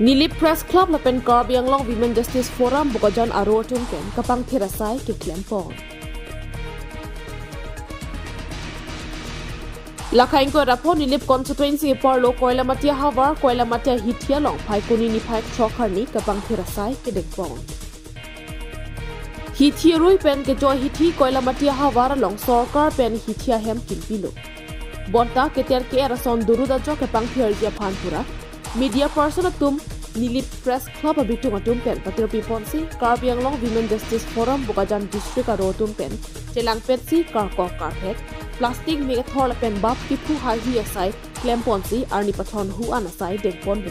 Nilip Press Club lapen Karbi Anglong Women Justice Forum bukajan aro tungken kapang tirasai ke Klempong. Lakain ko rapon nilip constituency parlo koila matia havar koila matia hitia long pai kuni ni pai chokar ni kapang tirasai ke Dekpong. Hitia rui pen ke joy hiti koila matia havar long sorkar pen hitia hem kilpilo. Bonta ke ter ke erason duruda jo kapang tirja panpura. Media person atum Nilip Press Club abitung atum pen patir piponsi Karbi Anglong Women Justice Forum bukajan district aro atum pen celang petsi karko karpet plastik megathor pen bab kipu hai hi asai klemponsi arni pathon hu anasai Dekpon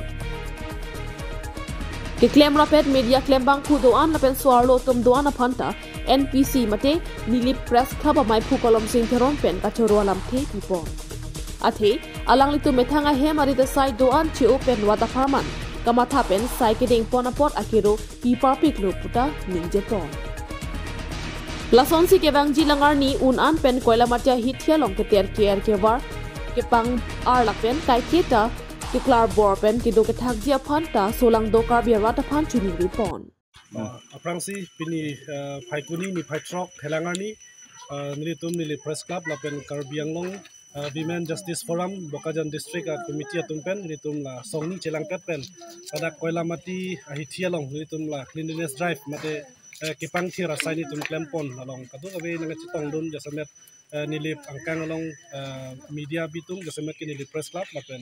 ke klem rapet media klembang khu doan pen swarlo tum doan aphanta NPC mate Nilip Press Club amai phu kolom sing theron pen kachoro alam the pipon athe alang litu methanga he marita sai doan chi open wata farman kamatha pen sai ke ding ponapot akiro pipa piklo puta ningjepon lasonsi ke bangji langar ni unan pen koila matya hithia long ke ter ke war ke pang ar la pen kai keta ke klar bor pen ke do ke thakjia phanta solang do kar bi rata phan chuni ripon aprangsi pini phaikuni ni phaitrok thelangar ni nilitum nili Press Club la pen Karbi Anglong Women Justice Forum Bokajan District Committee atumpen nitum la songni celangpet pen pada koila mati hithia long nitum la cleanliness drive mate kipang thira saini tum Klempon along kadu abe nang chitong dun jasamet nilip angkang along media bitung jasamet ki nilip Press Club la pen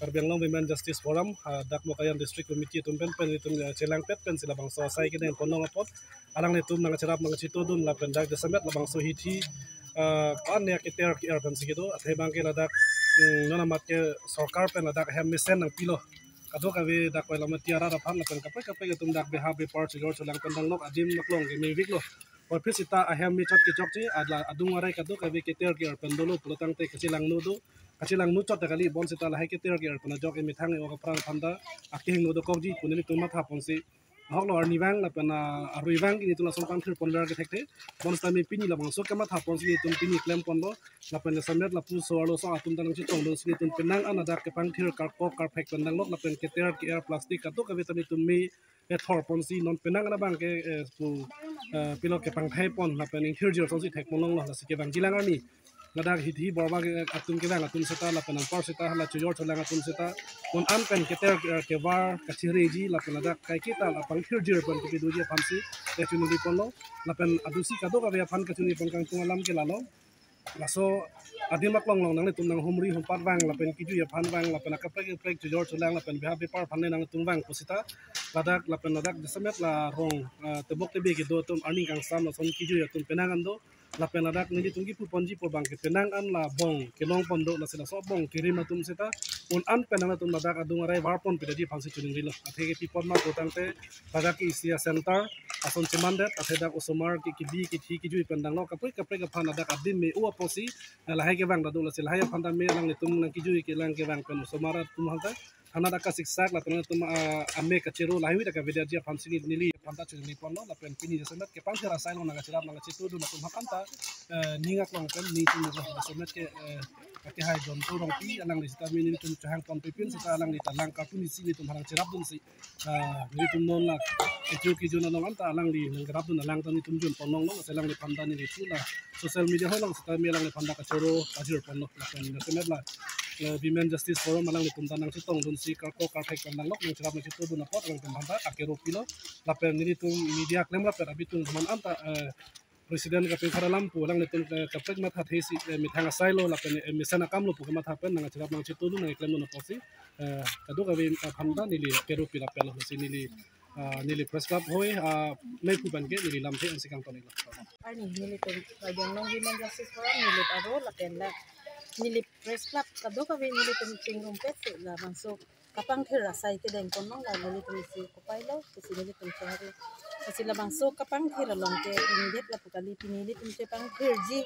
Karbi Anglong Women Justice Forum dak Bokajan District Committee atumpen pen nitum celangpet pen sila bangso sai ki den ponong apot alang nitum nang cerap nang chitodun la pen dak jasamet la bangso hithi kan ya kita erpan segitu athe bangke ladak nona matke sarkar pen ladak hem misen nang pilo kado kawe dak koila matiara rapan lapen kape tum dak beha be part jor chulang pendang nok adim noklong ke mevik lo or pisita ahem mi chot ke chokche adla adung arai kado kawe kita erpan dolo pelotang te kecilang nudo kacilang nu chot kali bon sita lahai kita erpan jok e mithang e ok prang panda aking nudo kokji kuneni tumat ha ponsi hoklo arni wang lapen arui wang ini tulah songkang thir pondar ke thekte bon stami pini la bangso kama tha pon sini tum pini klem pondo lapen samet la pu solo so atum tanang chi tong don sini tum penang anada ke pang thir karko karpek pendang nok lapen ke ter ke air plastik kato ke betani tum mi e thor pon si non penang ana bang ke pu pilo ke pang thai pon lapen in thir jor so si thek monong la si ke bang jilang ani ladak hithi borba atum ke bang atum seta lapen par seta la chujor cholang atum seta on an pen ke ter ke war ka chireji lapen ladak kai kita la pang thir jor pon ke duji phamsi e chunu di pono lapen adusi kado ka be phan ka chuni pon kang tungalam ke lalo laso adimak long long nang tum nang humri humpat wang lapen kiju ya phan wang lapen akaprek chujor cholang lapen beha be par phan nang tum wang posita ladak lapen ladak desamet la rong tebok tebe ke do tum arning kang sam la son kiju ya tum penangan do lapen ladak nili tunggi pu ponji po bang ke penang an la bong ke long pondo la sila so bong kiri matum seta un an penang tum ladak adung arai warpon pedaji phansi chuning rilo athe ke pipon ma potangte ladak ki isia center ason cemandet athe dak usomar ki kibi ki thi ki jui pendang no kapre ka phan ladak adin me u aposi la hai ke bang dadu la sila hai phan da me lang ni tum nang ki jui ke lang ke bang pen usomar tum halta thana dak ka siksak la tum amme ka cheru lahi dak ka vedaji phansi nili phanta chuning pon no la pen pini jasamet ke pang thira sai no na chirap na chitu du na tum hakanta ningak long pen ni tum no jasamet ke ati hai jon to rong pi alang ni sta minin tum chang pon pipin sita alang ni talang ka puni si ni tum harang chirap dun si ni tum non la eju ki jona long anta alang ni nang grab dun alang tan ni tum jun pon long no selang ni phanda ni chu la social media ho long sta mi alang ni phanda ka choro ajir pon no la pen jasamet la Women Justice Forum alang ni tum tanang chitong dun si karko karpek pandang nok ni chirap ni chitu dun apot alang tum phanda akero pilo la pen ni tum media klem la per abitung man anta Presiden ka pengkara lampu lang nitum kapag mathat hesi mithanga sailo la pen misana kamlo pu matha pen nang chirap nang chitu nang klem no posi kadu ka bin phanda nili kero pila pela hosi nili Press Club hoy mai pu ban ke nili lamthe an sikang tonila ani nili to Karbi Women Justice Forum nili aro la pen la nili Press Club kadu ka bin nili tum chingrum pet la bangso kapang thira sai ke den konong la nili tum si kopailo si nili tum chari kasi labang so kapang thira long ke indet la pukali pinili tum chepang thirji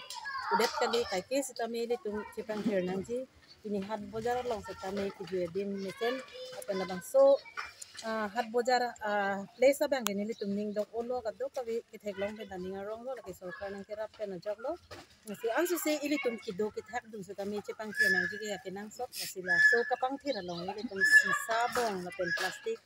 udet kali kai ke sita meli tum chepang thir nangji ini hat bojar long sita me ki jue dim mesen apen labang so hat bojar place abang gini litum ning dok olo kadok kawi kithek long ben daninga rong lo laki sorkar nang kirap pen jok lo mesti ansu se ilitum kido kithek dum se kami cepang thia nang jige ya kenang sok masila so kapang thira long ilitum sisa bong la pen plastik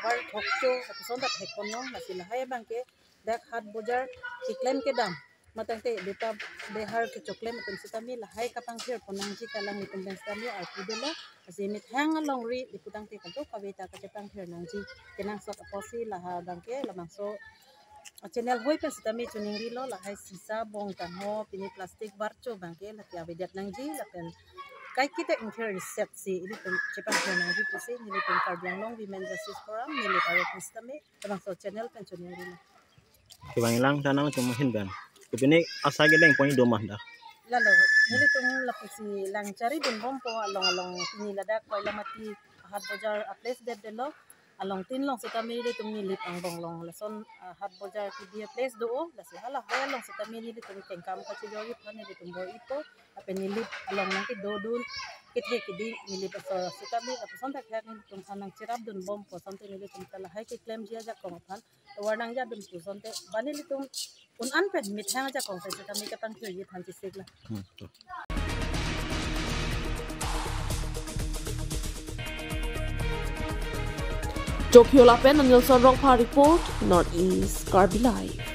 bar thokcho son da thekon no masila hai bang ke dak hat bojar kiklem ke dam matang te beta behar ke choklem matum se kami la hai kapang thir ponang ji kalang litum ben kami ar kudela asimit hang along ri diputang te kadok kawi ta ka cepang thir nang ji kenang sok aposi la ha bang ke la mangso channel hoi pe sitami chuning ri lo la hai sisa bong kan ho pini plastik barcho bangke la kya vedat nang ji la pen kai kita inter set si ini pen cepang thir nang ji pusi ni pen Karbiang Long Women Justice Forum ni le aro pistame bangso channel pen chuning ri lo kibang lang tanang cuma hinban kepini asa gedeng poni domah dah lalo ni tung la pusi lang cari dun bompo along along pini ladak ko lamati hat bojar a place that de lo along tin long sa kami ni tung nilip ang bonglong lason hat bojar ki dia place do la si hala ha long sa kami ni tung kengkam ka si jori pan ni tung bo ipo apen nilip along nang ki dodul kithe ki di nilip sa kami la son tak ni tung anang cirap dun bom po son te ni tung kala hai ki claim dia ja kong pan warnang ja dun pu son te bani ni tung un an pen mit hang ja kong sa kami ka tang thir yi than chi sigla Jokyo Lapen and Nilsson Rongpa report, Northeast Karbi Live.